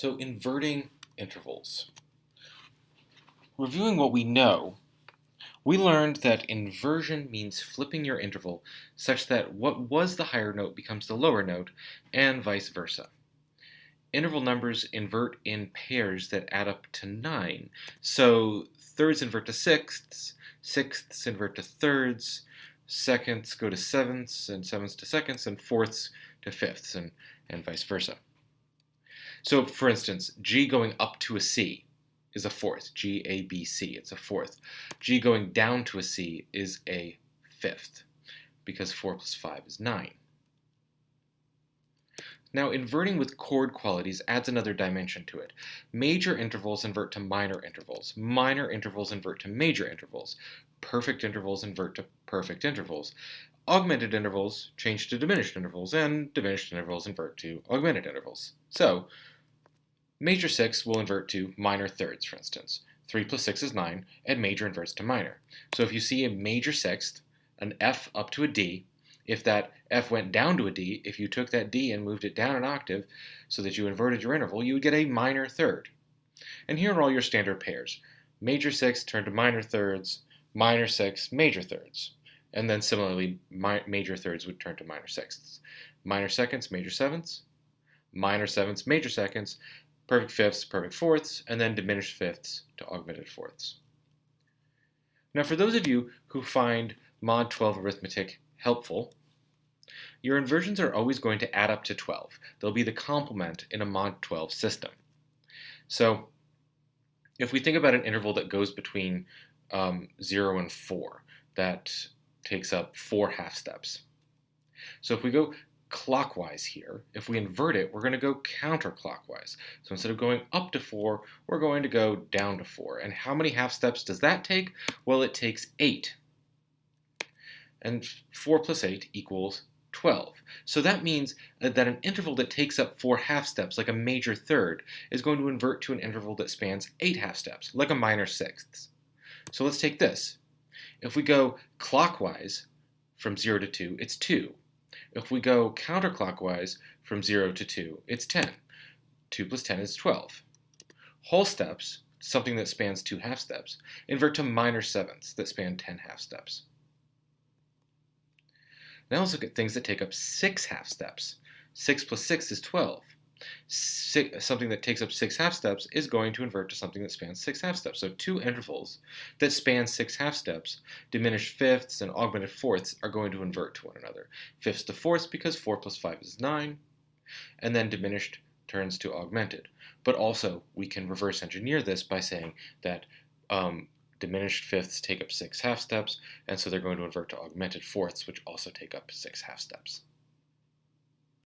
So inverting intervals. Reviewing what we know, we learned that inversion means flipping your interval such that what was the higher note becomes the lower note, and vice versa. Interval numbers invert in pairs that add up to 9. So thirds invert to sixths, sixths invert to thirds, seconds go to sevenths, and sevenths to seconds, and fourths to fifths, and vice versa. So for instance, G going up to a C is a fourth. G, A, B, C, it's a fourth. G going down to a C is a fifth, because 4 plus 5 is 9. Now, inverting with chord qualities adds another dimension to it. Major intervals invert to minor intervals. Minor intervals invert to major intervals. Perfect intervals invert to perfect intervals. Augmented intervals change to diminished intervals, and diminished intervals invert to augmented intervals. So, major 6 will invert to minor thirds, for instance. 3 plus 6 is 9, and major inverts to minor. So if you see a major sixth, an F up to a D, if that F went down to a D, if you took that D and moved it down an octave so that you inverted your interval, you would get a minor third. And here are all your standard pairs. Major 6 turned to minor thirds, minor 6, major thirds. And then similarly, major thirds would turn to minor sixths. Minor seconds, major sevenths, minor sevenths, major seconds, perfect fifths, perfect fourths, and then diminished fifths to augmented fourths. Now for those of you who find mod 12 arithmetic helpful, your inversions are always going to add up to 12. They'll be the complement in a mod 12 system. So if we think about an interval that goes between 0 and 4, that takes up 4 half steps. So if we go clockwise here, if we invert it, we're going to go counterclockwise. So instead of going up to 4, we're going to go down to 4. And how many half steps does that take? Well, it takes 8. And 4 plus 8 equals 12. So that means that an interval that takes up 4 half steps, like a major third, is going to invert to an interval that spans 8 half steps, like a minor sixths. So let's take this. If we go clockwise from 0 to 2, it's 2. If we go counterclockwise from 0 to 2, it's 10. 2 plus 10 is 12. Whole steps, something that spans 2 half steps, invert to minor sevenths that span 10 half steps. Now let's look at things that take up 6 half steps. 6 plus 6 is 12. Something that takes up 6 half steps is going to invert to something that spans 6 half steps. So two intervals that span 6 half steps, diminished fifths and augmented fourths, are going to invert to one another. Fifths to fourths because 4 plus 5 is 9, and then diminished turns to augmented. But also we can reverse engineer this by saying that diminished fifths take up 6 half steps, and so they're going to invert to augmented fourths, which also take up 6 half steps.